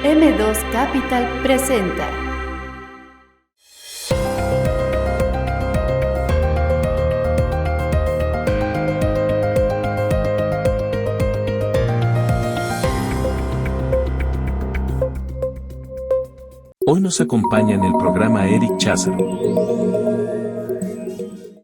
M2 Capital presenta. Hoy nos acompaña en el programa Eric Cházaro.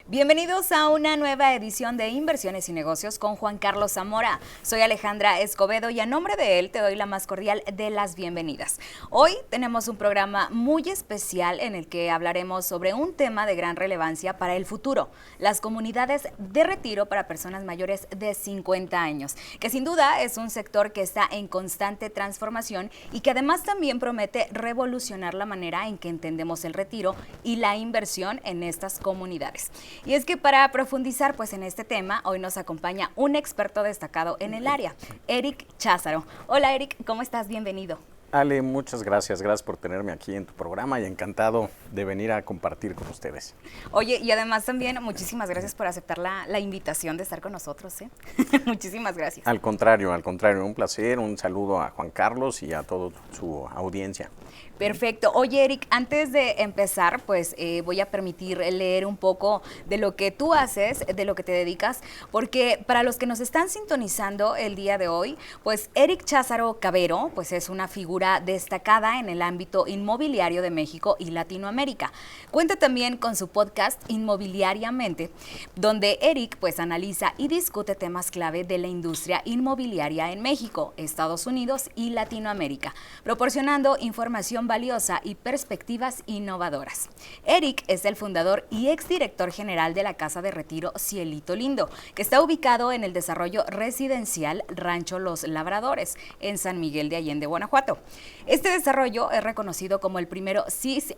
Bienvenidos a una nueva edición de Inversiones y Negocios con Juan Carlos Zamora. Soy Alejandra Escobedo y a nombre de él te doy la más cordial de las bienvenidas. Hoy tenemos un programa muy especial en el que hablaremos sobre un tema de gran relevancia para el futuro, las comunidades de retiro para personas mayores de 50 años, que sin duda es un sector que está en constante transformación y que además también promete revolucionar la manera en que entendemos el retiro y la inversión en estas comunidades. Y es que para profundizar en este tema, hoy nos acompaña un experto destacado en el área, Eric Cházaro. Hola Eric, ¿cómo estás? Bienvenido. Ale, muchas gracias. Gracias por tenerme aquí en tu programa y encantado de venir a compartir con ustedes. Oye, y además también muchísimas gracias por aceptar la invitación de estar con nosotros, ¿eh? Muchísimas gracias. Al contrario, un placer. Un saludo a Juan Carlos y a toda su audiencia. Perfecto. Oye, Eric, antes de empezar, voy a permitir leer un poco de lo que tú haces, de lo que te dedicas, porque para los que nos están sintonizando el día de hoy, Eric Cházaro Cavero, es una figura destacada en el ámbito inmobiliario de México y Latinoamérica. Cuenta también con su podcast Inmobiliariamente, donde Eric analiza y discute temas clave de la industria inmobiliaria en México, Estados Unidos y Latinoamérica, proporcionando información valiosa y perspectivas innovadoras. Eric es el fundador y exdirector general de la Casa de Retiro Cielito Lindo, que está ubicado en el desarrollo residencial Rancho Los Labradores, en San Miguel de Allende, Guanajuato. Este desarrollo es reconocido como el primer CCRC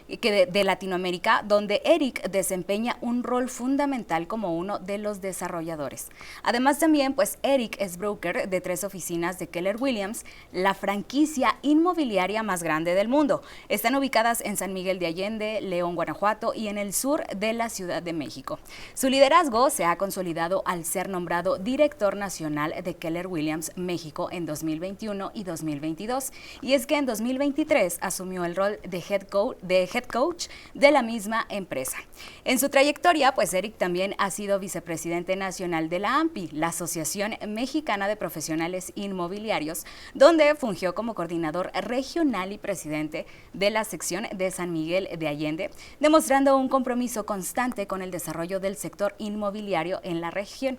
de Latinoamérica, donde Eric desempeña un rol fundamental como uno de los desarrolladores. Además también, Eric es broker de 3 oficinas de Keller Williams, la franquicia inmobiliaria más grande del mundo. Están ubicadas en San Miguel de Allende, León, Guanajuato y en el sur de la Ciudad de México. Su liderazgo se ha consolidado al ser nombrado director nacional de Keller Williams México en 2021 y 2022, y es que en 2023 asumió el rol de head coach de la misma empresa. En su trayectoria, Eric también ha sido vicepresidente nacional de la AMPI, la Asociación Mexicana de Profesionales Inmobiliarios, donde fungió como coordinador regional y presidente de la sección de San Miguel de Allende, demostrando un compromiso constante con el desarrollo del sector inmobiliario en la región.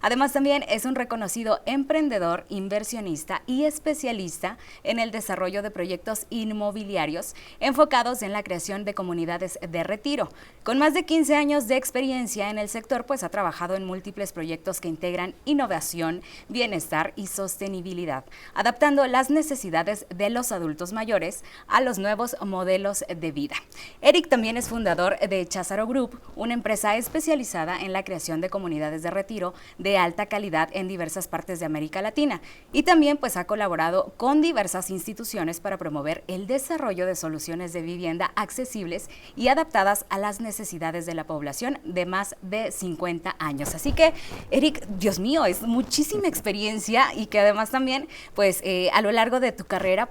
Además, también es un reconocido emprendedor, inversionista y especialista en el desarrollo de proyectos inmobiliarios enfocados en la creación de comunidades de retiro. Con más de 15 años de experiencia en el sector, ha trabajado en múltiples proyectos que integran innovación, bienestar y sostenibilidad, adaptando las necesidades de los adultos mayores a los nuevos modelos de vida. Eric también es fundador de Cházaro Group, una empresa especializada en la creación de comunidades de retiro de alta calidad en diversas partes de América Latina, y también ha colaborado con diversas instituciones para promover el desarrollo de soluciones de vivienda accesibles y adaptadas a las necesidades de la población de más de 50 años. Así que, Eric, Dios mío, es muchísima experiencia y que además también, a lo largo de tu carrera,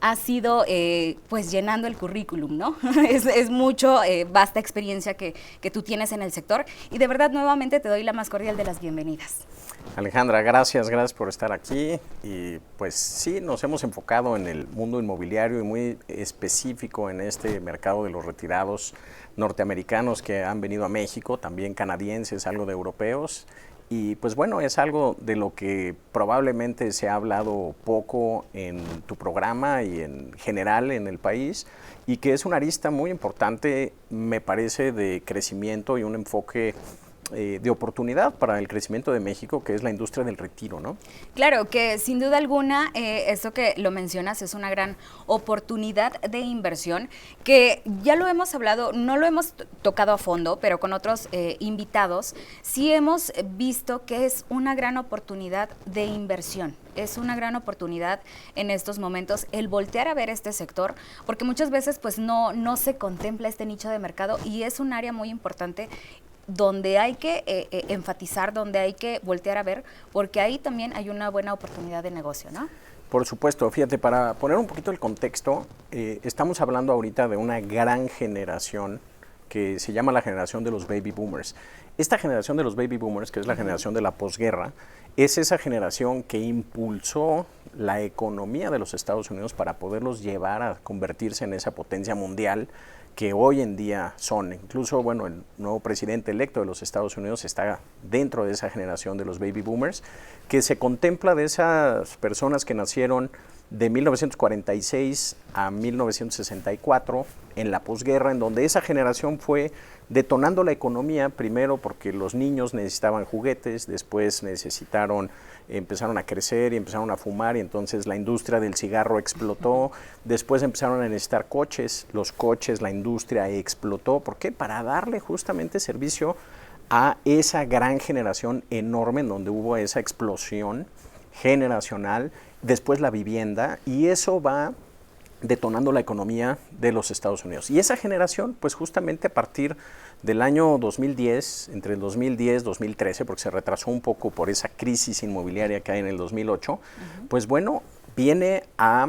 has ido, llenando el currículum, ¿no? es mucho, vasta experiencia que tú tienes en el sector y de verdad nuevamente te doy la más cordial de las bienvenidas. Alejandra, gracias por estar aquí y sí, nos hemos enfocado en el mundo inmobiliario y muy específico en este mercado de los retirados norteamericanos que han venido a México, también canadienses, algo de europeos. Y es algo de lo que probablemente se ha hablado poco en tu programa y en general en el país y que es una arista muy importante, me parece, de crecimiento y un enfoque de oportunidad para el crecimiento de México, que es la industria del retiro, ¿no? Claro, que sin duda alguna, esto que lo mencionas es una gran oportunidad de inversión, que ya lo hemos hablado, no lo hemos tocado a fondo, pero con otros invitados, sí hemos visto que es una gran oportunidad de inversión. Es una gran oportunidad en estos momentos el voltear a ver este sector, porque muchas veces no se contempla este nicho de mercado y es un área muy importante donde hay que enfatizar, donde hay que voltear a ver, porque ahí también hay una buena oportunidad de negocio, ¿no? Por supuesto, fíjate, para poner un poquito el contexto, estamos hablando ahorita de una gran generación que se llama la generación de los baby boomers. Esta generación de los baby boomers, que es la generación de la posguerra, es esa generación que impulsó la economía de los Estados Unidos para poderlos llevar a convertirse en esa potencia mundial que hoy en día son. Incluso, bueno, el nuevo presidente electo de los Estados Unidos está dentro de esa generación de los baby boomers, que se contempla de esas personas que nacieron de 1946 a 1964 en la posguerra, en donde esa generación fue detonando la economía, primero porque los niños necesitaban juguetes, después empezaron a crecer y empezaron a fumar, y entonces la industria del cigarro explotó, después empezaron a necesitar coches, los coches, la industria explotó. ¿Por qué? Para darle justamente servicio a esa gran generación enorme en donde hubo esa explosión generacional, después la vivienda, y eso va detonando la economía de los Estados Unidos. Y esa generación, pues justamente a partir del año 2010, entre el 2010 y 2013, porque se retrasó un poco por esa crisis inmobiliaria que hay en el 2008, pues bueno, viene a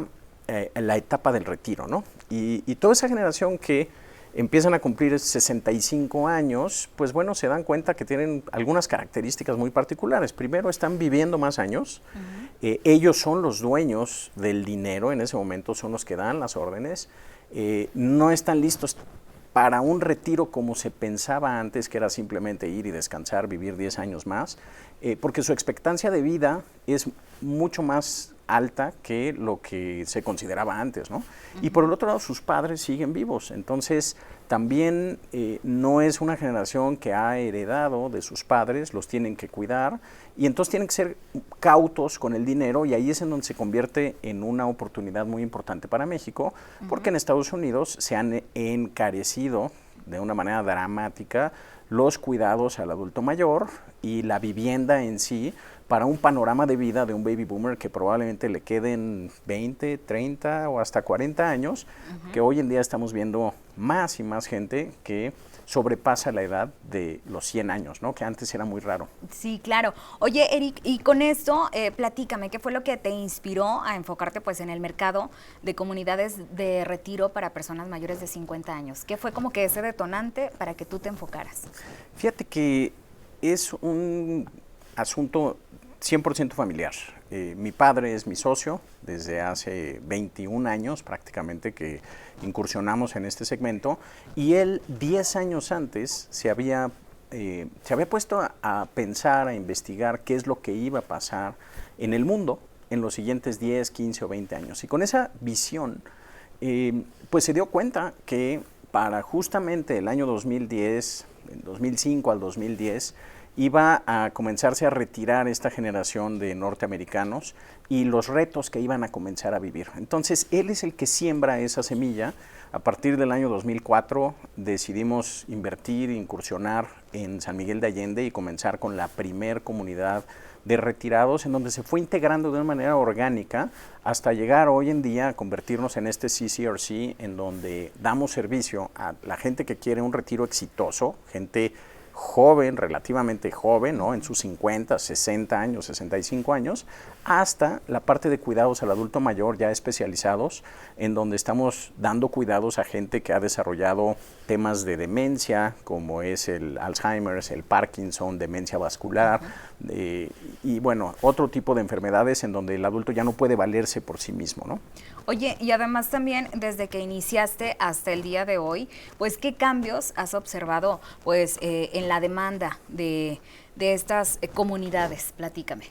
la etapa del retiro, ¿no? Y toda esa generación que empiezan a cumplir 65 años, pues bueno, se dan cuenta que tienen algunas características muy particulares. Primero, están viviendo más años. Ellos son los dueños del dinero, en ese momento son los que dan las órdenes. No están listos para un retiro como se pensaba antes, que era simplemente ir y descansar, vivir 10 años más, porque su expectancia de vida es mucho más alta que lo que se consideraba antes, ¿no? Y por el otro lado, sus padres siguen vivos. Entonces, también no es una generación que ha heredado de sus padres, los tienen que cuidar, y entonces tienen que ser cautos con el dinero, y ahí es en donde se convierte en una oportunidad muy importante para México, porque en Estados Unidos se han encarecido de una manera dramática los cuidados al adulto mayor y la vivienda en sí, para un panorama de vida de un baby boomer que probablemente le queden 20, 30 o hasta 40 años, que hoy en día estamos viendo más y más gente que sobrepasa la edad de los 100 años, ¿no? Que antes era muy raro. Sí, claro. Oye, Eric, y con esto, platícame, ¿qué fue lo que te inspiró a enfocarte pues en el mercado de comunidades de retiro para personas mayores de 50 años? ¿Qué fue como que ese detonante para que tú te enfocaras? Fíjate que es un asunto 100% familiar. Mi padre es mi socio desde hace 21 años prácticamente que incursionamos en este segmento, y él 10 años antes se había puesto a pensar, a investigar qué es lo que iba a pasar en el mundo en los siguientes 10, 15 o 20 años. Y con esa visión, pues se dio cuenta que para justamente el año 2010, del 2005 al 2010, iba a comenzarse a retirar esta generación de norteamericanos y los retos que iban a comenzar a vivir. Entonces, él es el que siembra esa semilla. A partir del año 2004 decidimos invertir, incursionar en San Miguel de Allende y comenzar con la primer comunidad de retirados, en donde se fue integrando de una manera orgánica hasta llegar hoy en día a convertirnos en este CCRC, en donde damos servicio a la gente que quiere un retiro exitoso, gente joven, relativamente joven, ¿no? En sus 50, 60 años, 65 años, hasta la parte de cuidados al adulto mayor ya especializados, en donde estamos dando cuidados a gente que ha desarrollado temas de demencia, como es el Alzheimer's, el Parkinson, demencia vascular, y bueno, otro tipo de enfermedades en donde el adulto ya no puede valerse por sí mismo, ¿no? Oye, y además también desde que iniciaste hasta el día de hoy, pues ¿qué cambios has observado pues en la demanda de estas comunidades? Platícame.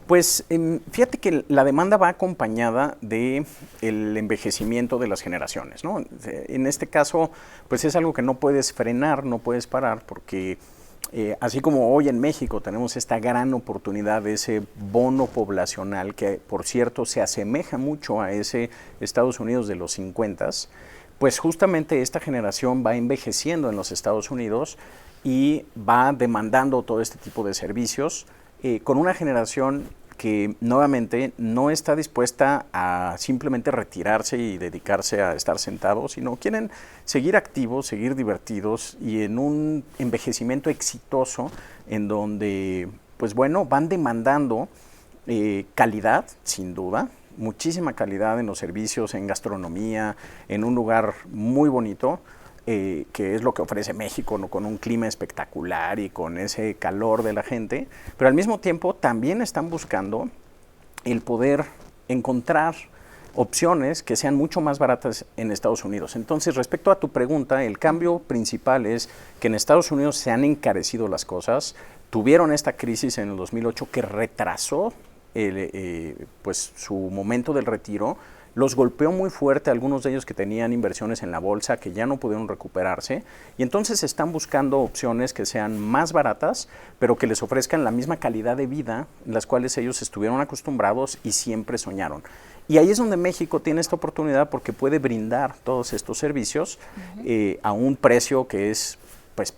Pues fíjate que la demanda va acompañada de el envejecimiento de las generaciones, ¿no? En este caso, pues es algo que no puedes frenar, no puedes parar, porque así como hoy en México tenemos esta gran oportunidad de ese bono poblacional que, por cierto, se asemeja mucho a ese Estados Unidos de los 50s, pues justamente esta generación va envejeciendo en los Estados Unidos y va demandando todo este tipo de servicios con una generación que nuevamente no está dispuesta a simplemente retirarse y dedicarse a estar sentado, sino quieren seguir activos, seguir divertidos y en un envejecimiento exitoso en donde, pues bueno, van demandando calidad, sin duda, muchísima calidad en los servicios, en gastronomía, en un lugar muy bonito, que es lo que ofrece México, ¿no? Con un clima espectacular y con ese calor de la gente, pero al mismo tiempo también están buscando el poder encontrar opciones que sean mucho más baratas en Estados Unidos. Entonces, respecto a tu pregunta, el cambio principal es que en Estados Unidos se han encarecido las cosas, tuvieron esta crisis en el 2008 que retrasó pues su momento del retiro, los golpeó muy fuerte a algunos de ellos que tenían inversiones en la bolsa que ya no pudieron recuperarse y entonces están buscando opciones que sean más baratas pero que les ofrezcan la misma calidad de vida en las cuales ellos estuvieron acostumbrados y siempre soñaron. Y ahí es donde México tiene esta oportunidad porque puede brindar todos estos servicios a un precio que es, pues,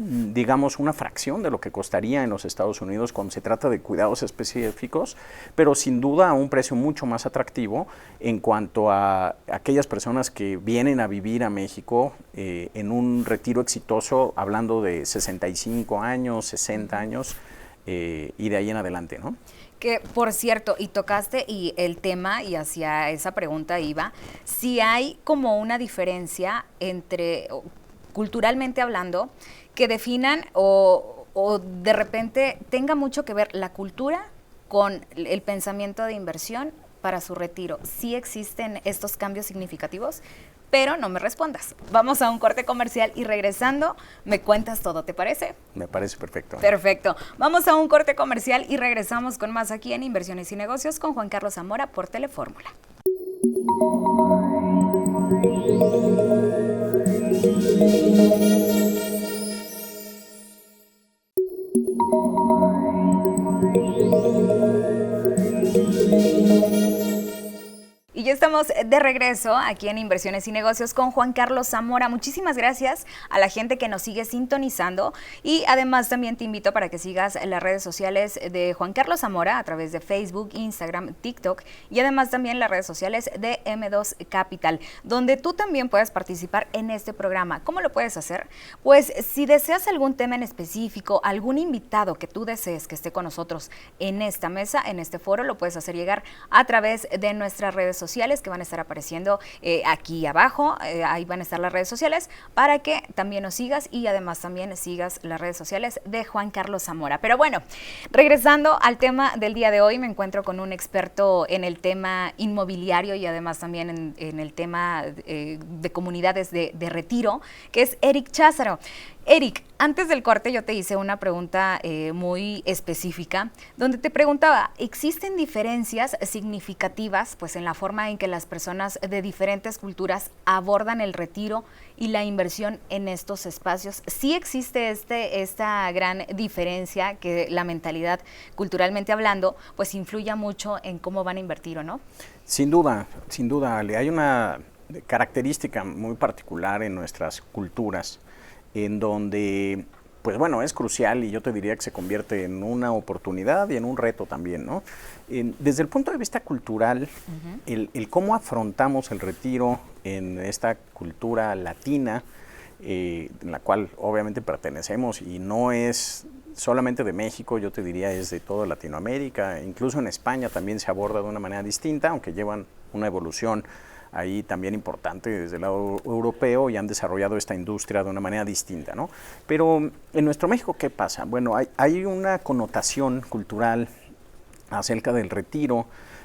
digamos, una fracción de lo que costaría en los Estados Unidos cuando se trata de cuidados específicos, pero sin duda a un precio mucho más atractivo en cuanto a aquellas personas que vienen a vivir a México en un retiro exitoso, hablando de 65 años, 60 años y de ahí en adelante, ¿no? Que, por cierto, y tocaste y el tema, y hacia esa pregunta iba, si hay como una diferencia entre, culturalmente hablando, que definan o de repente tenga mucho que ver la cultura con el pensamiento de inversión para su retiro. ¿Sí existen estos cambios significativos? Pero no me respondas. Vamos a un corte comercial y regresando me cuentas todo, ¿te parece? Me parece perfecto. Perfecto. Vamos a un corte comercial y regresamos con más aquí en Inversiones y Negocios con Juan Carlos Zamora por Telefórmula. Y ya estamos de regreso aquí en Inversiones y Negocios con Juan Carlos Zamora. Muchísimas gracias a la gente que nos sigue sintonizando y además también te invito para que sigas las redes sociales de Juan Carlos Zamora a través de Facebook, Instagram, TikTok y además también las redes sociales de M2 Capital, donde tú también puedes participar en este programa. ¿Cómo lo puedes hacer? Pues si deseas algún tema en específico, algún invitado que tú desees que esté con nosotros en esta mesa, en este foro, lo puedes hacer llegar a través de nuestras redes sociales que van a estar apareciendo aquí abajo, ahí van a estar las redes sociales para que también nos sigas y además también sigas las redes sociales de Juan Carlos Zamora. Pero bueno, regresando al tema del día de hoy, me encuentro con un experto en el tema inmobiliario y además también en el tema de comunidades de retiro, que es Eric Cházaro. Eric, antes del corte yo te hice una pregunta muy específica, donde te preguntaba, ¿existen diferencias significativas pues, en la forma en que las personas de diferentes culturas abordan el retiro y la inversión en estos espacios? ¿Sí existe esta gran diferencia que la mentalidad, culturalmente hablando, pues influya mucho en cómo van a invertir o no? Sin duda, Ale. Hay una característica muy particular en nuestras culturas, en donde, pues bueno, es crucial y yo te diría que se convierte en una oportunidad y en un reto también, ¿no? Desde el punto de vista cultural, el cómo afrontamos el retiro en esta cultura latina, en la cual obviamente pertenecemos y no es solamente de México, yo te diría es de toda Latinoamérica, incluso en España también se aborda de una manera distinta, aunque llevan una evolución ahí también importante desde el lado europeo y han desarrollado esta industria de una manera distinta, ¿no? Pero en nuestro México, ¿qué pasa? Bueno, hay una connotación cultural acerca del retiro,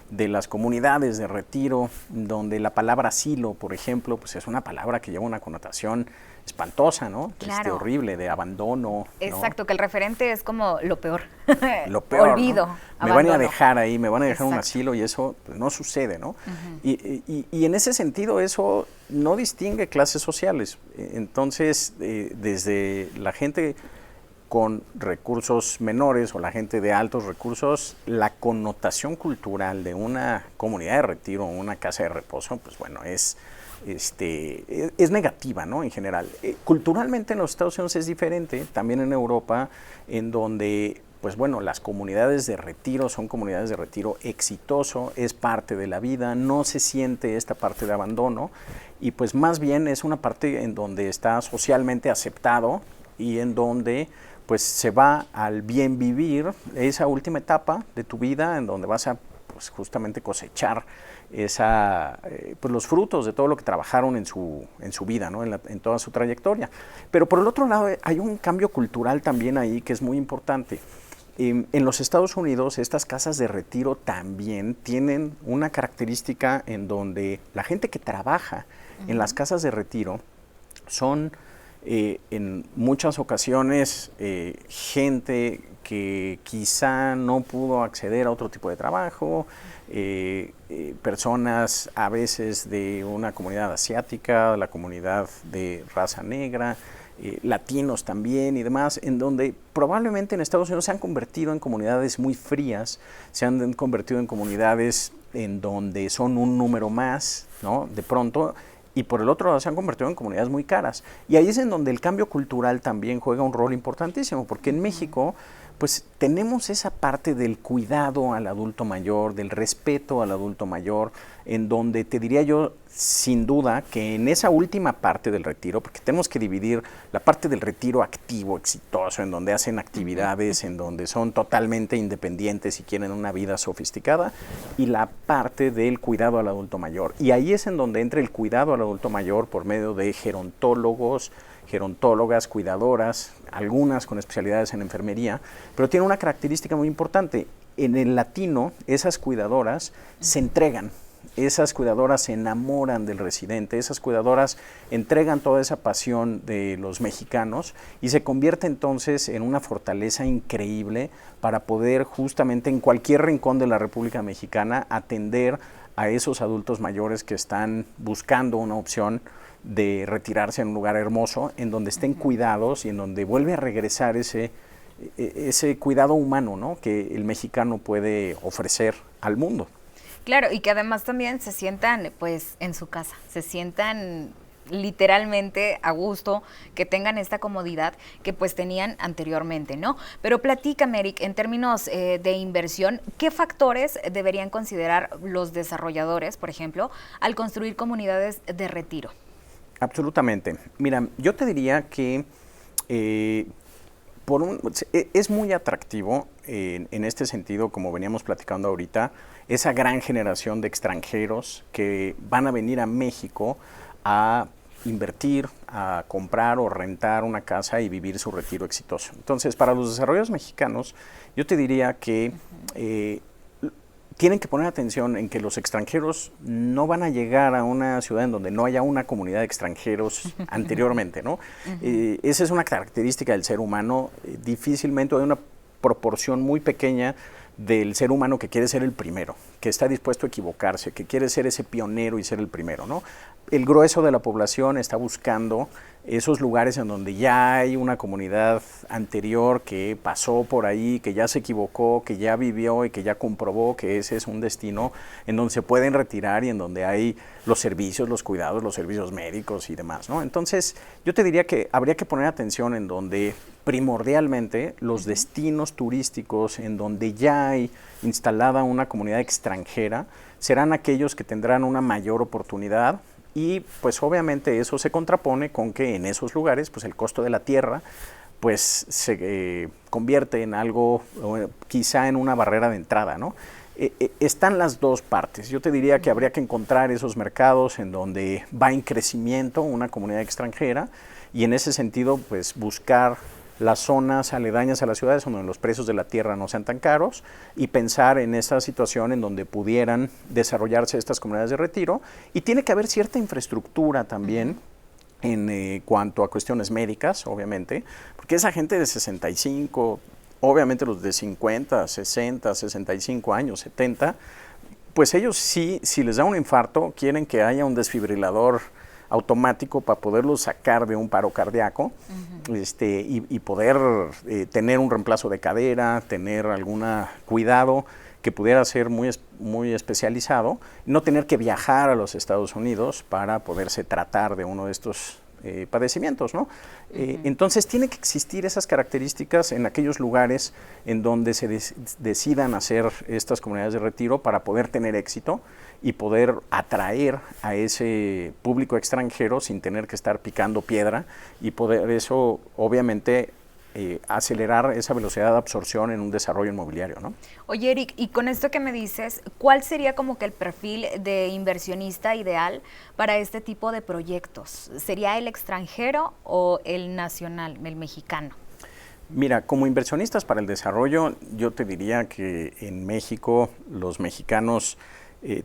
de las comunidades de retiro, donde la palabra asilo, por ejemplo, pues es una palabra que lleva una connotación espantosa, ¿no? Claro. Horrible, de abandono. Exacto, ¿no? Que el referente es como lo peor. Lo peor, olvido, ¿no? abandono. Me van a dejar ahí, me van a dejar Exacto. un asilo y eso pues, no sucede, ¿no? Y en ese sentido eso no distingue clases sociales. Entonces, desde la gente con recursos menores o la gente de altos recursos, la connotación cultural de una comunidad de retiro o una casa de reposo, pues bueno, es negativa, ¿no? En general. Culturalmente en los Estados Unidos es diferente, también en Europa, en donde pues bueno, las comunidades de retiro son comunidades de retiro exitoso, es parte de la vida, no se siente esta parte de abandono y pues más bien es una parte en donde está socialmente aceptado y en donde pues se va al bien vivir, esa última etapa de tu vida en donde vas a pues justamente cosechar pues los frutos de todo lo que trabajaron en su vida, ¿no? en toda su trayectoria. Pero por el otro lado hay un cambio cultural también ahí que es muy importante. En los Estados Unidos estas casas de retiro también tienen una característica en donde la gente que trabaja en las casas de retiro son en muchas ocasiones gente que quizá no pudo acceder a otro tipo de trabajo, personas a veces de una comunidad asiática, la comunidad de raza negra, latinos también y demás, en donde probablemente en Estados Unidos se han convertido en comunidades muy frías, se han convertido en comunidades en donde son un número más, ¿no? De pronto, y por el otro lado se han convertido en comunidades muy caras. Y ahí es en donde el cambio cultural también juega un rol importantísimo, porque en México pues tenemos esa parte del cuidado al adulto mayor, del respeto al adulto mayor, en donde te diría yo, sin duda, que en esa última parte del retiro, porque tenemos que dividir la parte del retiro activo, exitoso, en donde hacen actividades, en donde son totalmente independientes y quieren una vida sofisticada, y la parte del cuidado al adulto mayor. Y ahí es en donde entra el cuidado al adulto mayor por medio de gerontólogos, gerontólogas, cuidadoras, algunas con especialidades en enfermería, pero tiene una característica muy importante. En el latino, esas cuidadoras se entregan, esas cuidadoras se enamoran del residente, esas cuidadoras entregan toda esa pasión de los mexicanos y se convierte entonces en una fortaleza increíble para poder justamente en cualquier rincón de la República Mexicana atender a esos adultos mayores que están buscando una opción de retirarse en un lugar hermoso, en donde estén cuidados y en donde vuelve a regresar ese cuidado humano, ¿no? Que el mexicano puede ofrecer al mundo. Claro, y que además también se sientan pues en su casa, se sientan literalmente a gusto, que tengan esta comodidad que pues tenían anteriormente, ¿no? Pero platícame, Eric, en términos de inversión, ¿qué factores deberían considerar los desarrolladores, por ejemplo, al construir comunidades de retiro? Absolutamente. Mira, yo te diría que es muy atractivo en este sentido, como veníamos platicando ahorita, esa gran generación de extranjeros que van a venir a México a invertir, a comprar o rentar una casa y vivir su retiro exitoso. Entonces, para los desarrolladores mexicanos, yo te diría que tienen que poner atención en que los extranjeros no van a llegar a una ciudad en donde no haya una comunidad de extranjeros anteriormente, ¿no? Esa es una característica del ser humano. Difícilmente hay una proporción muy pequeña del ser humano que quiere ser el primero, que está dispuesto a equivocarse, que quiere ser ese pionero y ser el primero, ¿no? El grueso de la población está buscando esos lugares en donde ya hay una comunidad anterior que pasó por ahí, que ya se equivocó, que ya vivió y que ya comprobó que ese es un destino en donde se pueden retirar y en donde hay los servicios, los cuidados, los servicios médicos y demás, ¿no? Entonces, yo te diría que habría que poner atención en donde primordialmente los destinos turísticos en donde ya hay instalada una comunidad extranjera serán aquellos que tendrán una mayor oportunidad. Y pues obviamente eso se contrapone con que en esos lugares pues el costo de la tierra pues se convierte en algo, quizá en una barrera de entrada, ¿no? Están las dos partes. Yo te diría que habría que encontrar esos mercados en donde va en crecimiento una comunidad extranjera y en ese sentido pues buscar las zonas aledañas a las ciudades donde los precios de la tierra no sean tan caros y pensar en esa situación en donde pudieran desarrollarse estas comunidades de retiro. Y tiene que haber cierta infraestructura también en cuanto a cuestiones médicas, obviamente, porque esa gente de 65, obviamente los de 50, 60, 65 años, 70, pues ellos sí, si les da un infarto, quieren que haya un desfibrilador automático para poderlos sacar de un paro cardíaco y poder tener un reemplazo de cadera, tener algún cuidado que pudiera ser muy especializado, no tener que viajar a los Estados Unidos para poderse tratar de uno de estos padecimientos, ¿no? Entonces tiene que existir esas características en aquellos lugares en donde se decidan hacer estas comunidades de retiro para poder tener éxito y poder atraer a ese público extranjero sin tener que estar picando piedra y poder eso obviamente acelerar esa velocidad de absorción en un desarrollo inmobiliario, ¿no? Oye, Eric, y con esto que me dices, ¿cuál sería como que el perfil de inversionista ideal para este tipo de proyectos? ¿Sería el extranjero o el nacional, el mexicano? Mira, como inversionistas para el desarrollo, yo te diría que en México los mexicanos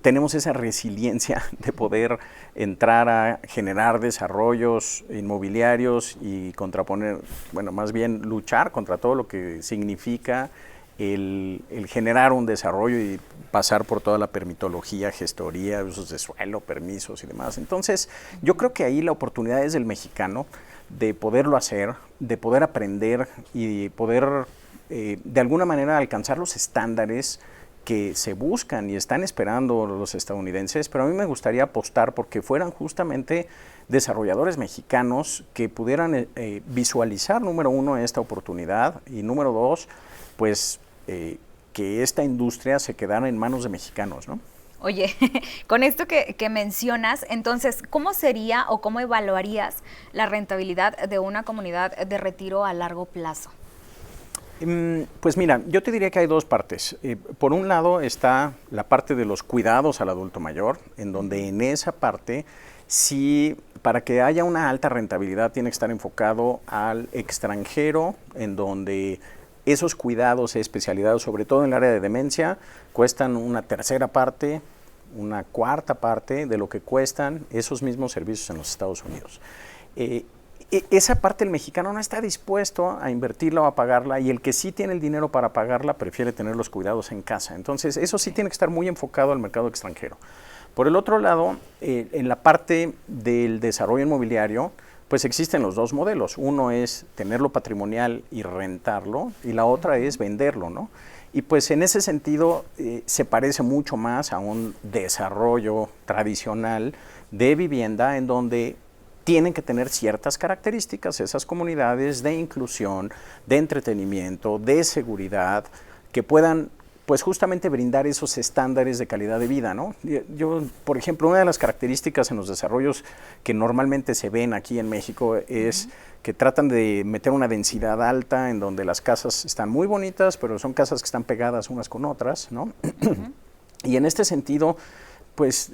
tenemos esa resiliencia de poder entrar a generar desarrollos inmobiliarios y contraponer, bueno, más bien luchar contra todo lo que significa el generar un desarrollo y pasar por toda la permitología, gestoría, usos de suelo, permisos y demás. Entonces, yo creo que ahí la oportunidad es del mexicano de poderlo hacer, de poder aprender y poder de alguna manera alcanzar los estándares que se buscan y están esperando los estadounidenses, pero a mí me gustaría apostar porque fueran justamente desarrolladores mexicanos que pudieran visualizar, número uno, esta oportunidad y número dos, pues que esta industria se quedara en manos de mexicanos, ¿no? Oye, con esto que mencionas, entonces, ¿cómo sería o cómo evaluarías la rentabilidad de una comunidad de retiro a largo plazo? Pues mira, yo te diría que hay dos partes. Por un lado está la parte de los cuidados al adulto mayor, en donde en esa parte, sí, para que haya una alta rentabilidad, tiene que estar enfocado al extranjero, en donde esos cuidados y especialidades, sobre todo en el área de demencia, cuestan una tercera parte, una cuarta parte de lo que cuestan esos mismos servicios en los Estados Unidos. Esa parte el mexicano no está dispuesto a invertirla o a pagarla, y el que sí tiene el dinero para pagarla prefiere tener los cuidados en casa. Entonces, eso sí tiene que estar muy enfocado al mercado extranjero. Por el otro lado, en la parte del desarrollo inmobiliario, pues existen los dos modelos. Uno es tenerlo patrimonial y rentarlo, y la otra es venderlo, ¿no? Y pues en ese sentido se parece mucho más a un desarrollo tradicional de vivienda en donde tienen que tener ciertas características esas comunidades de inclusión, de entretenimiento, de seguridad, que puedan pues justamente brindar esos estándares de calidad de vida, ¿no? Yo, por ejemplo, una de las características en los desarrollos que normalmente se ven aquí en México es que tratan de meter una densidad alta en donde las casas están muy bonitas, pero son casas que están pegadas unas con otras, ¿no? Y en este sentido, pues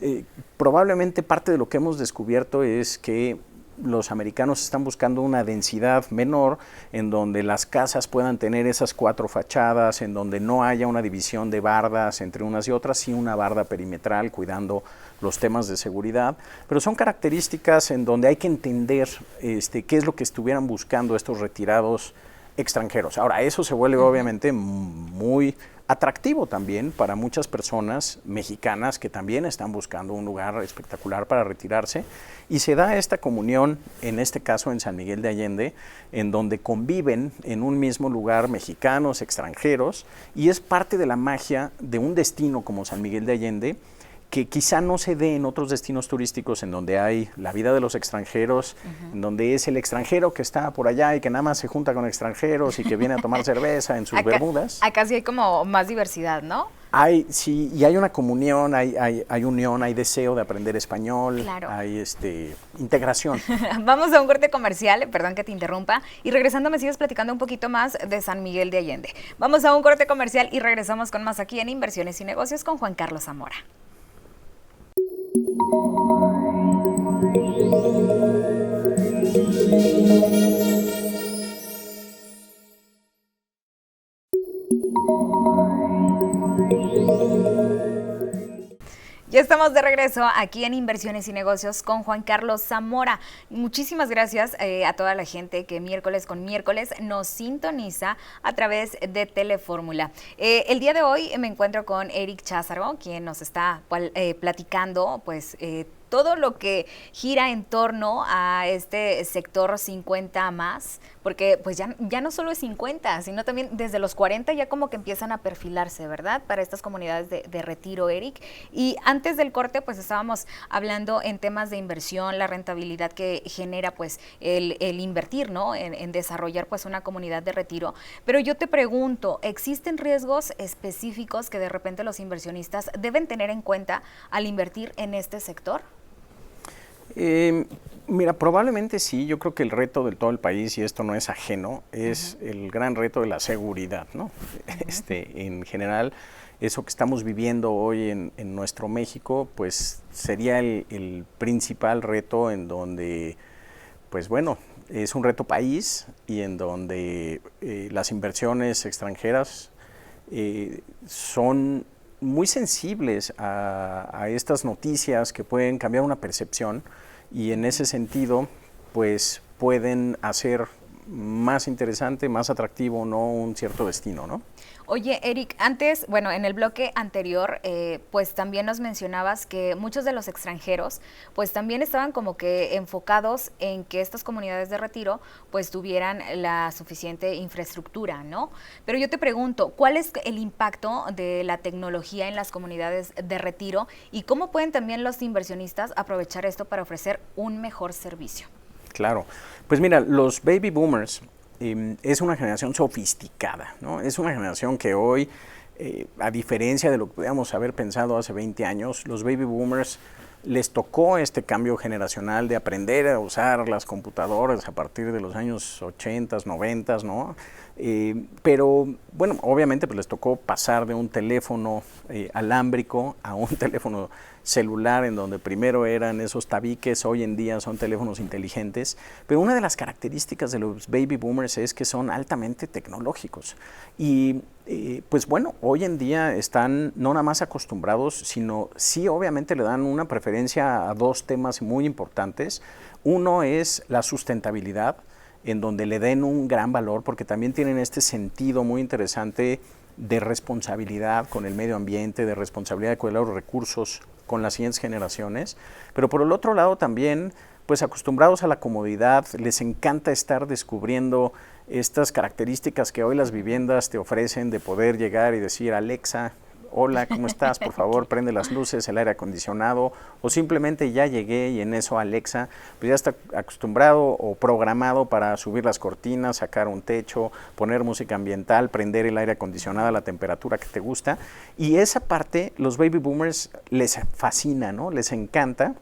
probablemente parte de lo que hemos descubierto es que los americanos están buscando una densidad menor en donde las casas puedan tener esas 4 fachadas, en donde no haya una división de bardas entre unas y otras, sí una barda perimetral cuidando los temas de seguridad, pero son características en donde hay que entender qué es lo que estuvieran buscando estos retirados extranjeros. Ahora, eso se vuelve obviamente muy atractivo también para muchas personas mexicanas que también están buscando un lugar espectacular para retirarse, y se da esta comunión, en este caso en San Miguel de Allende, en donde conviven en un mismo lugar mexicanos, extranjeros, y es parte de la magia de un destino como San Miguel de Allende, que quizá no se dé en otros destinos turísticos en donde hay la vida de los extranjeros, en donde es el extranjero que está por allá y que nada más se junta con extranjeros y que viene a tomar cerveza en sus bermudas. Acá sí hay como más diversidad, ¿no? Sí, y hay una comunión, hay unión, hay deseo de aprender español, claro. Hay integración. Vamos a un corte comercial, perdón que te interrumpa, y regresando me sigues platicando un poquito más de San Miguel de Allende. Vamos a un corte comercial y regresamos con más aquí en Inversiones y Negocios con Juan Carlos Zamora. Ya estamos de regreso aquí en Inversiones y Negocios con Juan Carlos Zamora. Muchísimas gracias a toda la gente que miércoles con miércoles nos sintoniza a través de Telefórmula. El día de hoy me encuentro con Eric Cházaro, quien nos está platicando pues todo lo que gira en torno a este sector 50 más, porque pues ya no solo es 50, sino también desde los 40 ya como que empiezan a perfilarse, ¿verdad? Para estas comunidades de retiro, Eric. Y antes del corte pues estábamos hablando en temas de inversión, la rentabilidad que genera pues el invertir, ¿no? En desarrollar pues una comunidad de retiro. Pero yo te pregunto, ¿existen riesgos específicos que de repente los inversionistas deben tener en cuenta al invertir en este sector? Mira, probablemente sí. Yo creo que el reto de todo el país, y esto no es ajeno, es el gran reto de la seguridad, ¿no? En general, eso que estamos viviendo hoy en nuestro México, pues sería el principal reto en donde, pues bueno, es un reto país y en donde las inversiones extranjeras son muy sensibles a estas noticias que pueden cambiar una percepción y en ese sentido pues pueden hacer más interesante, más atractivo, ¿no?, un cierto destino, ¿no? Oye, Eric, antes, bueno, en el bloque anterior, pues también nos mencionabas que muchos de los extranjeros, pues también estaban como que enfocados en que estas comunidades de retiro, pues tuvieran la suficiente infraestructura, ¿no? Pero yo te pregunto, ¿cuál es el impacto de la tecnología en las comunidades de retiro y cómo pueden también los inversionistas aprovechar esto para ofrecer un mejor servicio? Claro, pues mira, los baby boomers es una generación sofisticada, ¿no? Es una generación que hoy, a diferencia de lo que podíamos haber pensado hace 20 años, los baby boomers les tocó este cambio generacional de aprender a usar las computadoras a partir de los años 80, 90, ¿no? Pero bueno, obviamente pues les tocó pasar de un teléfono alámbrico a un teléfono celular, en donde primero eran esos tabiques, hoy en día son teléfonos inteligentes, pero una de las características de los baby boomers es que son altamente tecnológicos y pues bueno, hoy en día están no nada más acostumbrados, sino sí obviamente le dan una preferencia a dos temas muy importantes. Uno es la sustentabilidad, en donde le den un gran valor, porque también tienen este sentido muy interesante de responsabilidad con el medio ambiente, de responsabilidad de cuidar los recursos con las siguientes generaciones, pero por el otro lado también, pues acostumbrados a la comodidad, les encanta estar descubriendo estas características que hoy las viviendas te ofrecen de poder llegar y decir, Alexa, hola, ¿cómo estás? Por favor, prende las luces, el aire acondicionado, o simplemente ya llegué y en eso Alexa pues ya está acostumbrado o programado para subir las cortinas, sacar un techo, poner música ambiental, prender el aire acondicionado a la temperatura que te gusta. Y esa parte los baby boomers les fascina, ¿no? Les encanta.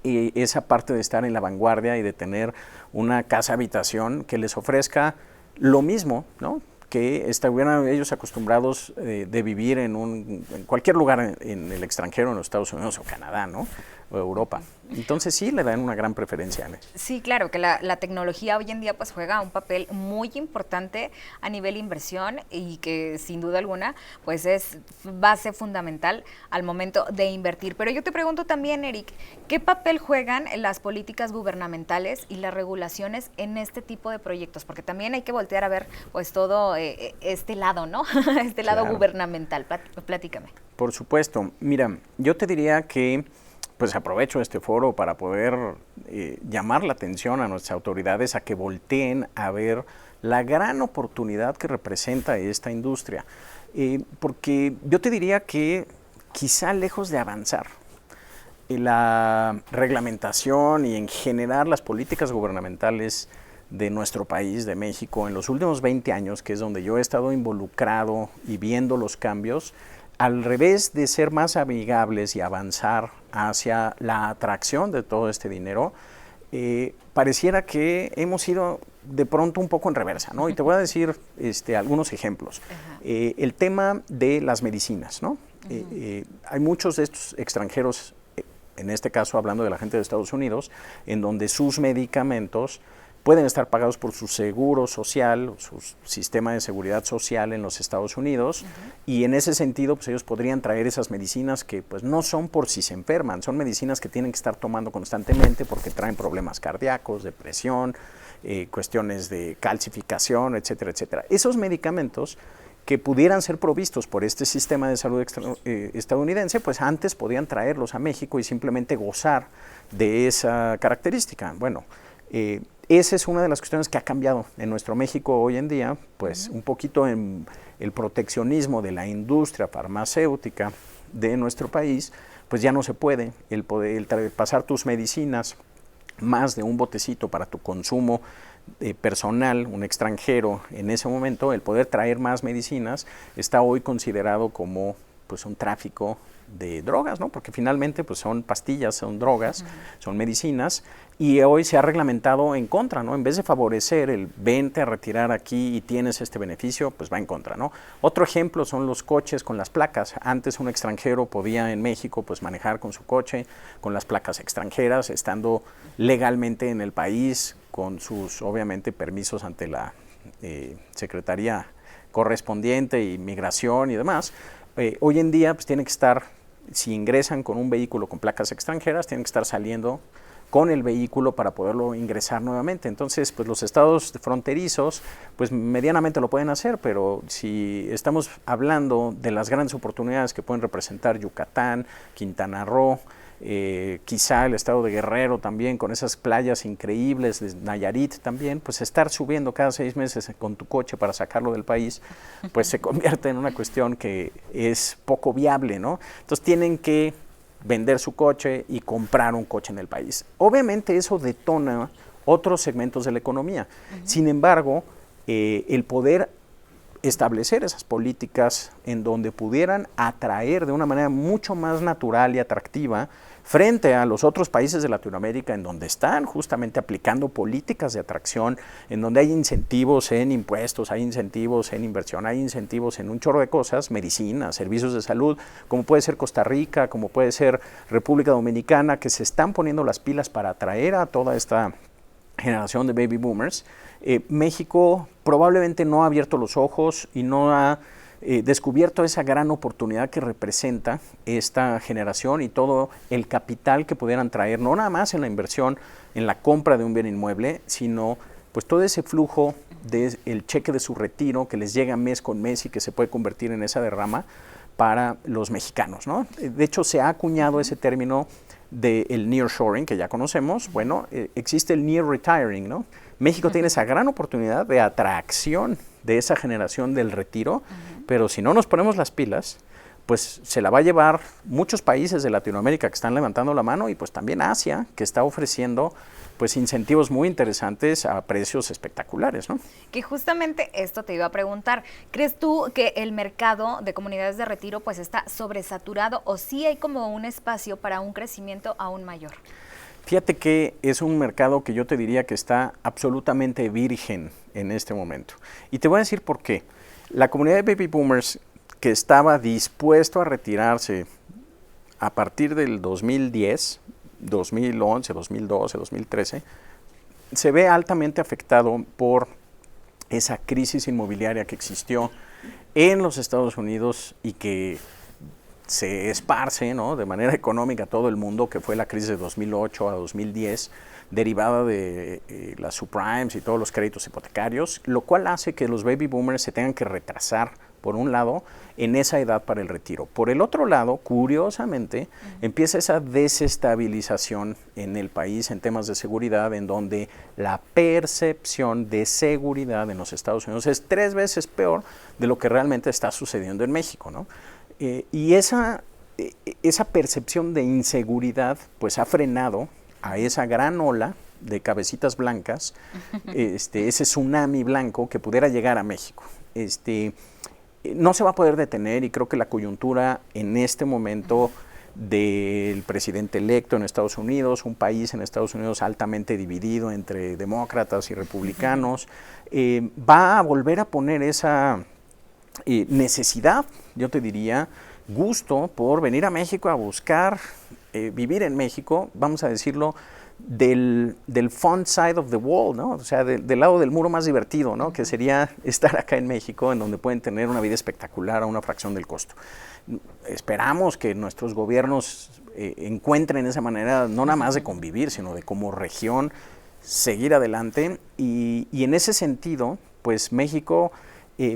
Y esa parte de estar en la vanguardia y de tener una casa habitación que les ofrezca lo mismo, ¿no?, que estuvieran ellos acostumbrados de vivir en cualquier lugar en el extranjero, en los Estados Unidos o Canadá, ¿no?, o Europa. Entonces sí le dan una gran preferencia a eso. Sí, claro, que la tecnología hoy en día pues juega un papel muy importante a nivel inversión y que sin duda alguna pues es base fundamental al momento de invertir. Pero yo te pregunto también, Eric, ¿qué papel juegan las políticas gubernamentales y las regulaciones en este tipo de proyectos? Porque también hay que voltear a ver pues todo este lado, ¿no? Este lado gubernamental. Platícame. Por supuesto. Mira, yo te diría que pues aprovecho este foro para poder llamar la atención a nuestras autoridades a que volteen a ver la gran oportunidad que representa esta industria. Porque yo te diría que quizá lejos de avanzar la reglamentación y en general las políticas gubernamentales de nuestro país, de México, en los últimos 20 años, que es donde yo he estado involucrado y viendo los cambios, al revés de ser más amigables y avanzar hacia la atracción de todo este dinero, pareciera que hemos ido de pronto un poco en reversa, ¿no? Y te voy a decir algunos ejemplos. El tema de las medicinas, ¿no? Hay muchos de estos extranjeros, en este caso hablando de la gente de Estados Unidos, en donde sus medicamentos pueden estar pagados por su seguro social, su sistema de seguridad social en los Estados Unidos, y en ese sentido pues ellos podrían traer esas medicinas que pues no son por si se enferman, son medicinas que tienen que estar tomando constantemente porque traen problemas cardíacos, depresión, cuestiones de calcificación, etcétera, etcétera. Esos medicamentos que pudieran ser provistos por este sistema de salud estadounidense, pues antes podían traerlos a México y simplemente gozar de esa característica. Bueno, esa es una de las cuestiones que ha cambiado en nuestro México hoy en día, pues un poquito en el proteccionismo de la industria farmacéutica de nuestro país, pues ya no se puede el pasar tus medicinas, más de un botecito para tu consumo personal, un extranjero en ese momento, el poder traer más medicinas está hoy considerado como pues un tráfico de drogas, ¿no? Porque finalmente pues son pastillas, son drogas, son medicinas, y hoy se ha reglamentado en contra, ¿no? En vez de favorecer el vente a retirar aquí y tienes este beneficio, pues va en contra, ¿no? Otro ejemplo son los coches con las placas. Antes un extranjero podía en México pues manejar con su coche, con las placas extranjeras, estando legalmente en el país, con sus obviamente permisos ante la Secretaría correspondiente, inmigración y demás. Hoy en día pues tiene que estar, si ingresan con un vehículo con placas extranjeras, tienen que estar saliendo con el vehículo para poderlo ingresar nuevamente. Entonces, pues los estados fronterizos, pues medianamente lo pueden hacer, pero si estamos hablando de las grandes oportunidades que pueden representar Yucatán, Quintana Roo, quizá el estado de Guerrero también, con esas playas increíbles, de Nayarit también, pues estar subiendo cada 6 meses con tu coche para sacarlo del país, pues se convierte en una cuestión que es poco viable, ¿no? Entonces tienen que vender su coche y comprar un coche en el país. Obviamente eso detona otros segmentos de la economía. Sin embargo, el poder establecer esas políticas en donde pudieran atraer de una manera mucho más natural y atractiva frente a los otros países de Latinoamérica en donde están justamente aplicando políticas de atracción, en donde hay incentivos en impuestos, hay incentivos en inversión, hay incentivos en un chorro de cosas, medicina, servicios de salud, como puede ser Costa Rica, como puede ser República Dominicana, que se están poniendo las pilas para atraer a toda esta generación de baby boomers. México probablemente no ha abierto los ojos y no ha descubierto esa gran oportunidad que representa esta generación y todo el capital que pudieran traer, no nada más en la inversión, en la compra de un bien inmueble, sino pues todo ese flujo del cheque de su retiro que les llega mes con mes y que se puede convertir en esa derrama para los mexicanos, ¿no? De hecho, se ha acuñado ese término del nearshoring, que ya conocemos. Bueno, existe el near retiring, ¿no? México tiene esa gran oportunidad de atracción de esa generación del retiro, pero si no nos ponemos las pilas, pues se la va a llevar muchos países de Latinoamérica que están levantando la mano y pues también Asia, que está ofreciendo pues incentivos muy interesantes a precios espectaculares, ¿no? Que justamente esto te iba a preguntar. ¿Crees tú que el mercado de comunidades de retiro pues está sobresaturado o sí hay como un espacio para un crecimiento aún mayor? Fíjate que es un mercado que yo te diría que está absolutamente virgen en este momento. Y te voy a decir por qué. La comunidad de baby boomers que estaba dispuesto a retirarse a partir del 2010, 2011, 2012, 2013, se ve altamente afectado por esa crisis inmobiliaria que existió en los Estados Unidos y que se esparce, ¿no?, de manera económica a todo el mundo, que fue la crisis de 2008 a 2010, derivada de las subprimes y todos los créditos hipotecarios, lo cual hace que los baby boomers se tengan que retrasar, por un lado, en esa edad para el retiro. Por el otro lado, curiosamente, empieza esa desestabilización en el país en temas de seguridad, en donde la percepción de seguridad en los Estados Unidos es 3 veces peor de lo que realmente está sucediendo en México, ¿no? Y esa percepción de inseguridad pues ha frenado a esa gran ola de cabecitas blancas, ese tsunami blanco que pudiera llegar a México. No se va a poder detener y creo que la coyuntura en este momento del presidente electo en Estados Unidos, un país en Estados Unidos altamente dividido entre demócratas y republicanos, va a volver a poner esa necesidad, yo te diría, gusto por venir a México a buscar vivir en México, vamos a decirlo, del fun side of the wall, ¿no? O sea, del lado del muro más divertido, ¿no? Que sería estar acá en México, en donde pueden tener una vida espectacular a una fracción del costo. Esperamos que nuestros gobiernos encuentren esa manera, no nada más de convivir, sino de como región seguir adelante. Y en ese sentido, pues México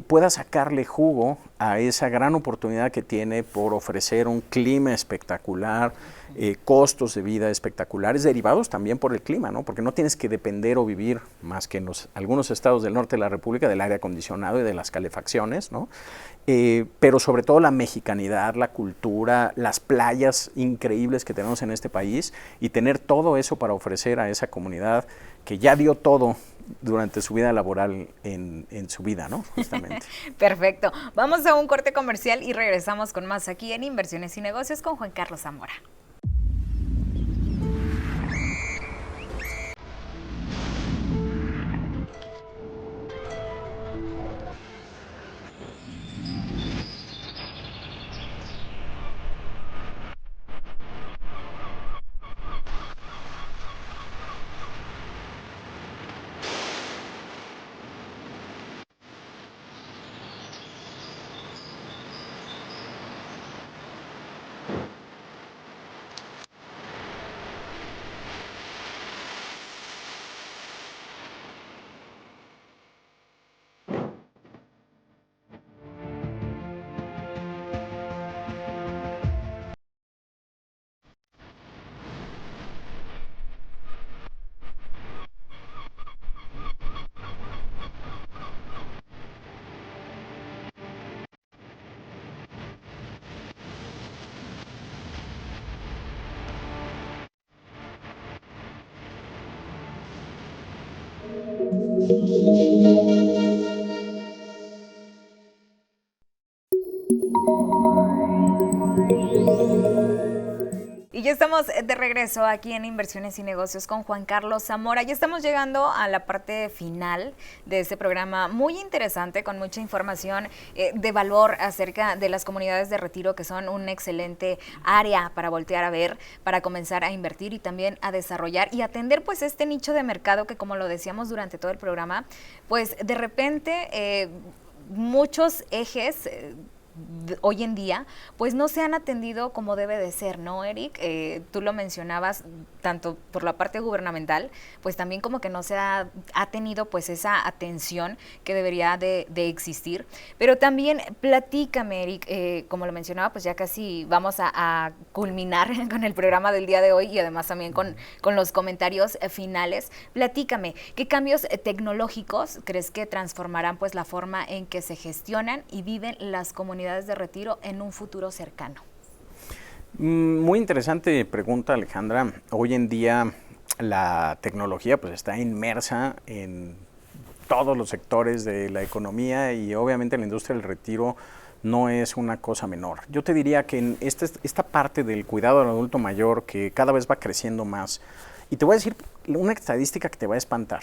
pueda sacarle jugo a esa gran oportunidad que tiene por ofrecer un clima espectacular, costos de vida espectaculares, derivados también por el clima, ¿no? Porque no tienes que depender o vivir, más que en algunos estados del norte de la República, del aire acondicionado y de las calefacciones, ¿no? Pero sobre todo la mexicanidad, la cultura, las playas increíbles que tenemos en este país, y tener todo eso para ofrecer a esa comunidad que ya dio todo durante su vida laboral en su vida, ¿no? Justamente. Perfecto. Vamos a un corte comercial y regresamos con más aquí en Inversiones y Negocios con Juan Carlos Zamora. Y ya estamos de regreso aquí en Inversiones y Negocios con Juan Carlos Zamora. Ya estamos llegando a la parte final de este programa muy interesante, con mucha información de valor acerca de las comunidades de retiro, que son un excelente área para voltear a ver, para comenzar a invertir y también a desarrollar y atender pues este nicho de mercado que, como lo decíamos durante todo el programa, pues de repente muchos ejes hoy en día, pues no se han atendido como debe de ser, ¿no, Eric? Tú lo mencionabas, tanto por la parte gubernamental, pues también como que no se ha tenido pues esa atención que debería de existir. Pero también platícame, Eric, como lo mencionaba, pues ya casi vamos a culminar con el programa del día de hoy y además también con los comentarios finales. Platícame, ¿qué cambios tecnológicos crees que transformarán pues la forma en que se gestionan y viven las comunidades de retiro en un futuro cercano? Muy interesante pregunta, Alejandra. Hoy en día la tecnología pues está inmersa en todos los sectores de la economía y obviamente la industria del retiro no es una cosa menor. Yo te diría que en esta parte del cuidado del adulto mayor, que cada vez va creciendo más, y te voy a decir una estadística que te va a espantar.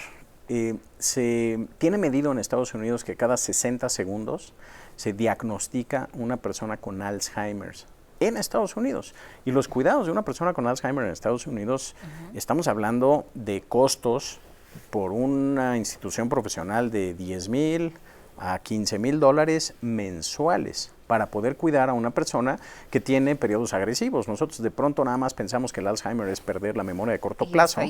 Se tiene medido en Estados Unidos que cada 60 segundos se diagnostica una persona con Alzheimer en Estados Unidos. Y los cuidados de una persona con Alzheimer en Estados Unidos, estamos hablando de costos por una institución profesional de $10,000 a $15,000 mensuales para poder cuidar a una persona que tiene periodos agresivos. Nosotros de pronto nada más pensamos que el Alzheimer es perder la memoria de corto plazo.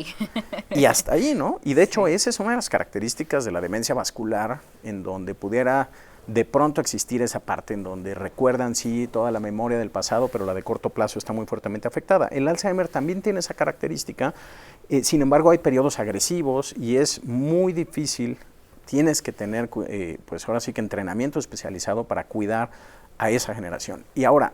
Y hasta ahí, ¿no? Y de hecho esa es una de las características de la demencia vascular, en donde pudiera de pronto existir esa parte en donde recuerdan sí toda la memoria del pasado, pero la de corto plazo está muy fuertemente afectada. El Alzheimer también tiene esa característica, sin embargo hay periodos agresivos y es muy difícil. Tienes que tener, pues ahora sí que entrenamiento especializado para cuidar a esa generación. Y ahora,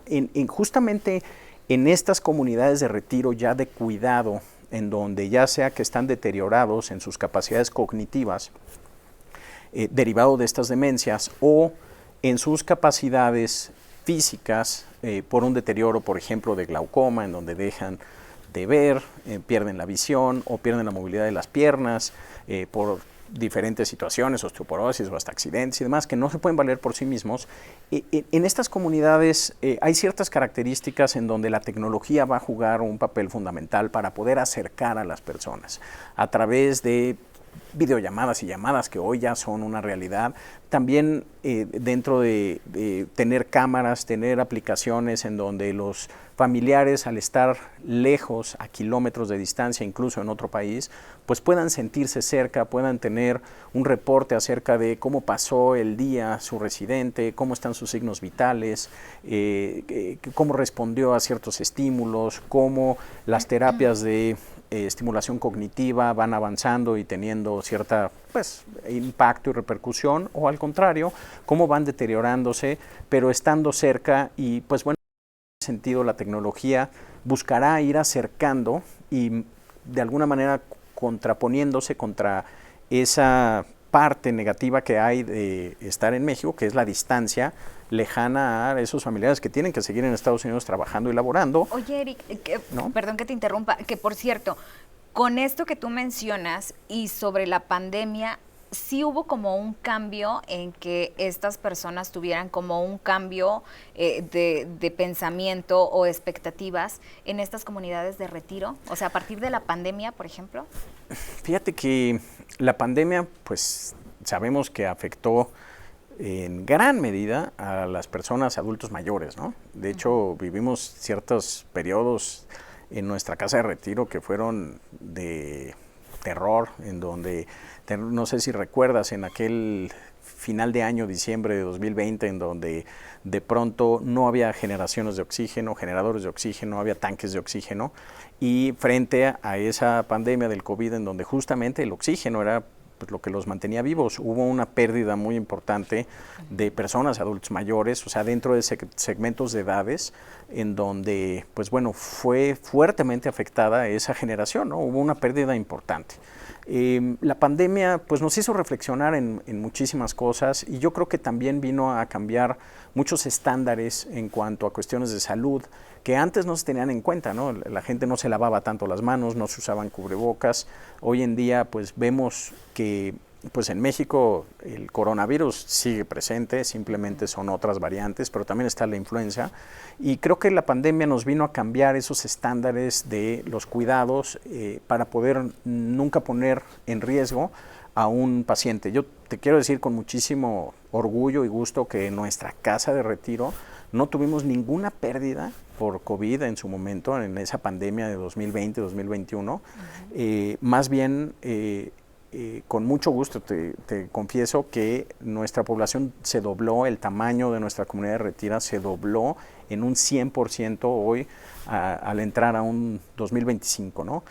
justamente en estas comunidades de retiro ya de cuidado, en donde ya sea que están deteriorados en sus capacidades cognitivas, derivado de estas demencias, o en sus capacidades físicas, por un deterioro, por ejemplo, de glaucoma, en donde dejan de ver, pierden la visión o pierden la movilidad de las piernas, por diferentes situaciones, osteoporosis o hasta accidentes y demás, que no se pueden valer por sí mismos. En estas comunidades hay ciertas características en donde la tecnología va a jugar un papel fundamental para poder acercar a las personas a través de videollamadas y llamadas que hoy ya son una realidad. También dentro de tener cámaras, tener aplicaciones en donde los familiares, al estar lejos, a kilómetros de distancia, incluso en otro país, pues puedan sentirse cerca, puedan tener un reporte acerca de cómo pasó el día su residente, cómo están sus signos vitales, cómo respondió a ciertos estímulos, cómo las terapias de estimulación cognitiva van avanzando y teniendo cierta impacto y repercusión, o al contrario, cómo van deteriorándose, pero estando cerca. Y pues bueno, en ese sentido la tecnología buscará ir acercando y de alguna manera contraponiéndose contra esa parte negativa que hay de estar en México, que es la distancia lejana a esos familiares que tienen que seguir en Estados Unidos trabajando y laborando. Oye, Eric, ¿no? Perdón que te interrumpa, que por cierto, con esto que tú mencionas y sobre la pandemia, sí hubo como un cambio en que estas personas tuvieran como un cambio de pensamiento o expectativas en estas comunidades de retiro, o sea, a partir de la pandemia, por ejemplo. Fíjate que la pandemia, pues sabemos que afectó en gran medida a las personas adultos mayores, ¿no? De hecho, vivimos ciertos periodos en nuestra casa de retiro que fueron de terror, en donde, no sé si recuerdas, en aquel final de año, diciembre de 2020, en donde de pronto no había generaciones de oxígeno, generadores de oxígeno, no había tanques de oxígeno, y frente a esa pandemia del COVID, en donde justamente el oxígeno era pues lo que los mantenía vivos, hubo una pérdida muy importante de personas, adultos mayores, o sea, dentro de segmentos de edades, en donde, pues bueno, fue fuertemente afectada esa generación, ¿no? Hubo una pérdida importante. La pandemia, pues nos hizo reflexionar en muchísimas cosas, y yo creo que también vino a cambiar muchos estándares en cuanto a cuestiones de salud, que antes no se tenían en cuenta, ¿no? La gente no se lavaba tanto las manos, no se usaban cubrebocas. Hoy en día, pues vemos que pues en México el coronavirus sigue presente, simplemente son otras variantes, pero también está la influenza, y creo que la pandemia nos vino a cambiar esos estándares de los cuidados para poder nunca poner en riesgo a un paciente. Yo te quiero decir con muchísimo orgullo y gusto que en nuestra casa de retiro no tuvimos ninguna pérdida por COVID en su momento, en esa pandemia de 2020-2021. Más bien, con mucho gusto te confieso que nuestra población se dobló, el tamaño de nuestra comunidad de retiro se dobló en un 100% hoy al entrar a un 2025, ¿no?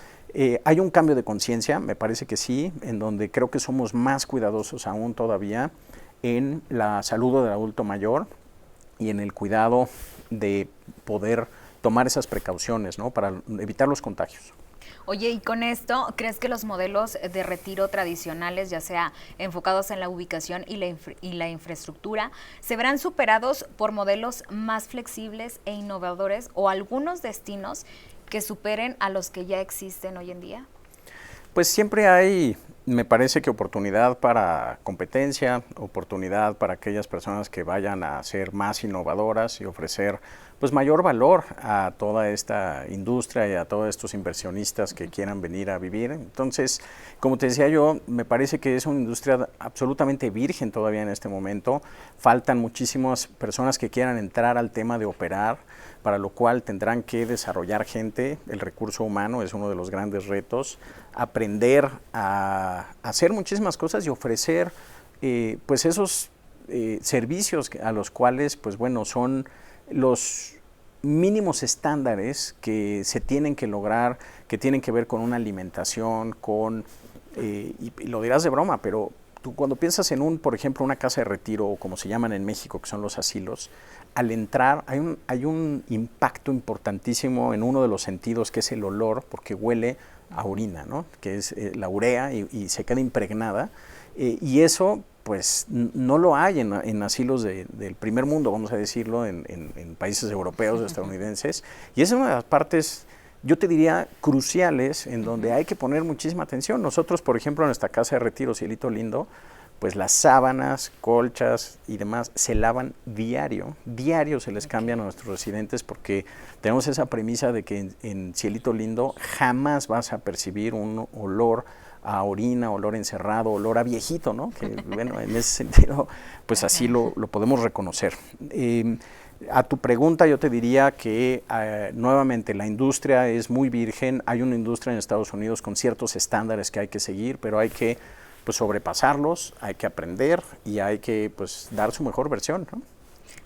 Hay un cambio de conciencia, me parece que sí, en donde creo que somos más cuidadosos aún todavía en la salud del adulto mayor y en el cuidado de poder tomar esas precauciones, ¿no? Para evitar los contagios. Oye, y con esto, ¿crees que los modelos de retiro tradicionales, ya sea enfocados en la ubicación y la infraestructura, se verán superados por modelos más flexibles e innovadores, o algunos destinos que superen a los que ya existen hoy en día? Pues siempre hay, me parece que oportunidad para competencia, oportunidad para aquellas personas que vayan a ser más innovadoras y ofrecer pues mayor valor a toda esta industria y a todos estos inversionistas que quieran venir a vivir. Entonces, como te decía yo, me parece que es una industria absolutamente virgen todavía en este momento. Faltan muchísimas personas que quieran entrar al tema de operar, para lo cual tendrán que desarrollar gente. El recurso humano es uno de los grandes retos, aprender a hacer muchísimas cosas y ofrecer pues esos servicios a los cuales, pues bueno, son los mínimos estándares que se tienen que lograr, que tienen que ver con una alimentación, con, y lo dirás de broma, pero tú cuando piensas en por ejemplo, una casa de retiro, o como se llaman en México, que son los asilos, al entrar hay un impacto importantísimo en uno de los sentidos, que es el olor, porque huele a orina, ¿no? Que es la urea, y se queda impregnada, y eso pues no lo hay en asilos del primer mundo, vamos a decirlo, en países europeos, estadounidenses, y esa es una de las partes, yo te diría, cruciales, en donde hay que poner muchísima atención. Nosotros, por ejemplo, en nuestra casa de retiro, Cielito Lindo, pues las sábanas, colchas y demás se lavan diario se les cambian a nuestros residentes, porque tenemos esa premisa de que en Cielito Lindo jamás vas a percibir un olor a orina, olor encerrado, olor a viejito, ¿no? Que bueno, en ese sentido, pues así lo podemos reconocer. A tu pregunta yo te diría que nuevamente la industria es muy virgen, hay una industria en Estados Unidos con ciertos estándares que hay que seguir, pero hay que pues, sobrepasarlos, hay que aprender y hay que pues, dar su mejor versión, ¿no?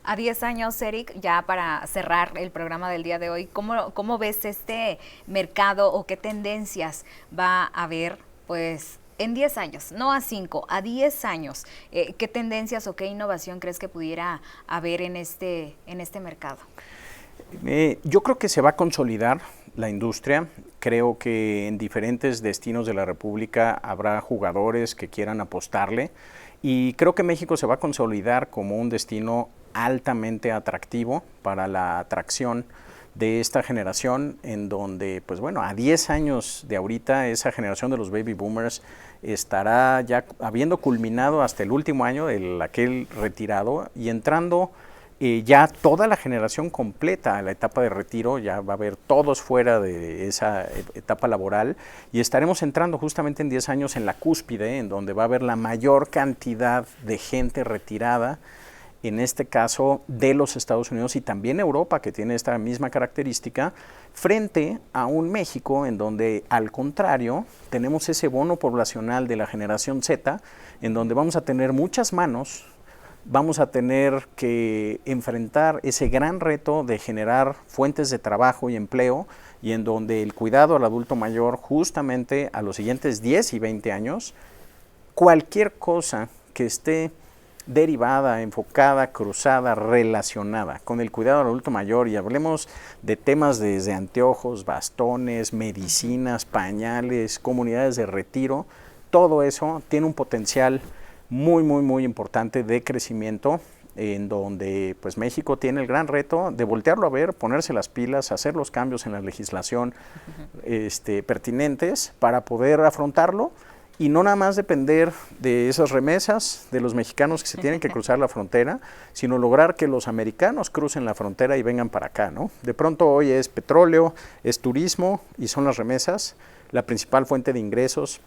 A 10 años, Eric, ya para cerrar el programa del día de hoy, ¿cómo ves este mercado o qué tendencias va a haber pues, en 10 años? No a 5, a 10 años. ¿Qué tendencias o qué innovación crees que pudiera haber en este mercado? Yo creo que se va a consolidar la industria. Creo que en diferentes destinos de la República habrá jugadores que quieran apostarle y creo que México se va a consolidar como un destino altamente atractivo para la atracción de esta generación, en donde, pues bueno, a 10 años de ahorita, esa generación de los baby boomers estará ya habiendo culminado hasta el último año de aquel retirado y entrando ya toda la generación completa a la etapa de retiro, ya va a haber todos fuera de esa etapa laboral y estaremos entrando justamente en 10 años en la cúspide, en donde va a haber la mayor cantidad de gente retirada, en este caso de los Estados Unidos y también Europa, que tiene esta misma característica, frente a un México en donde, al contrario, tenemos ese bono poblacional de la generación Z, en donde vamos a tener muchas manos, vamos a tener que enfrentar ese gran reto de generar fuentes de trabajo y empleo, y en donde el cuidado al adulto mayor, justamente a los siguientes 10 y 20 años, cualquier cosa que esté derivada, enfocada, cruzada, relacionada con el cuidado al adulto mayor, y hablemos de temas desde anteojos, bastones, medicinas, pañales, comunidades de retiro, todo eso tiene un potencial muy importante de crecimiento, en donde pues México tiene el gran reto de voltearlo a ver, ponerse las pilas, hacer los cambios en la legislación pertinentes para poder afrontarlo y no nada más depender de esas remesas de los mexicanos que se tienen que cruzar la frontera, sino lograr que los americanos crucen la frontera y vengan para acá, ¿no? De pronto hoy es petróleo, es turismo y son las remesas la principal fuente de ingresos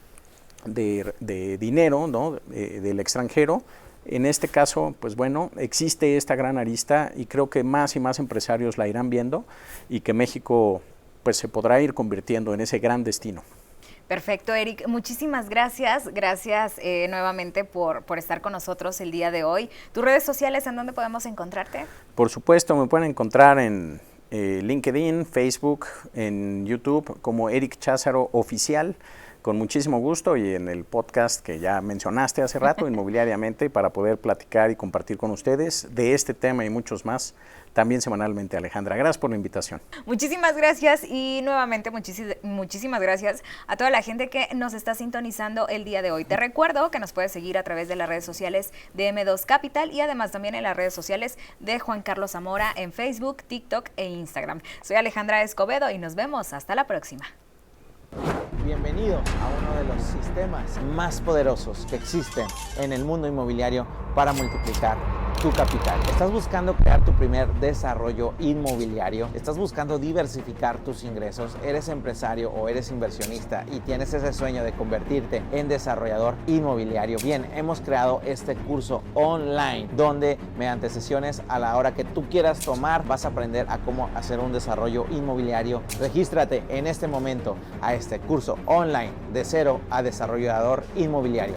de dinero, ¿no? Del extranjero. En este caso, pues bueno, existe esta gran arista y creo que más y más empresarios la irán viendo y que México pues se podrá ir convirtiendo en ese gran destino. Perfecto, Eric. Muchísimas gracias. Gracias nuevamente por estar con nosotros el día de hoy. ¿Tus redes sociales en dónde podemos encontrarte? Por supuesto, me pueden encontrar en LinkedIn, Facebook, en YouTube como Eric Cházaro Oficial, con muchísimo gusto, y en el podcast que ya mencionaste hace rato, Inmobiliariamente, para poder platicar y compartir con ustedes de este tema y muchos más, también semanalmente. Alejandra, gracias por la invitación. Muchísimas gracias y nuevamente muchísimas gracias a toda la gente que nos está sintonizando el día de hoy. Te recuerdo que nos puedes seguir a través de las redes sociales de M2 Capital y además también en las redes sociales de Juan Carlos Zamora en Facebook, TikTok e Instagram. Soy Alejandra Escobedo y nos vemos hasta la próxima. Bienvenido a uno de los sistemas más poderosos que existen en el mundo inmobiliario para multiplicar tu capital. ¿Estás buscando crear tu primer desarrollo inmobiliario? ¿Estás buscando diversificar tus ingresos? ¿Eres empresario o eres inversionista y tienes ese sueño de convertirte en desarrollador inmobiliario? Bien, hemos creado este curso online donde mediante sesiones a la hora que tú quieras tomar vas a aprender a cómo hacer un desarrollo inmobiliario. Regístrate en este momento a este curso online de cero a desarrollador inmobiliario.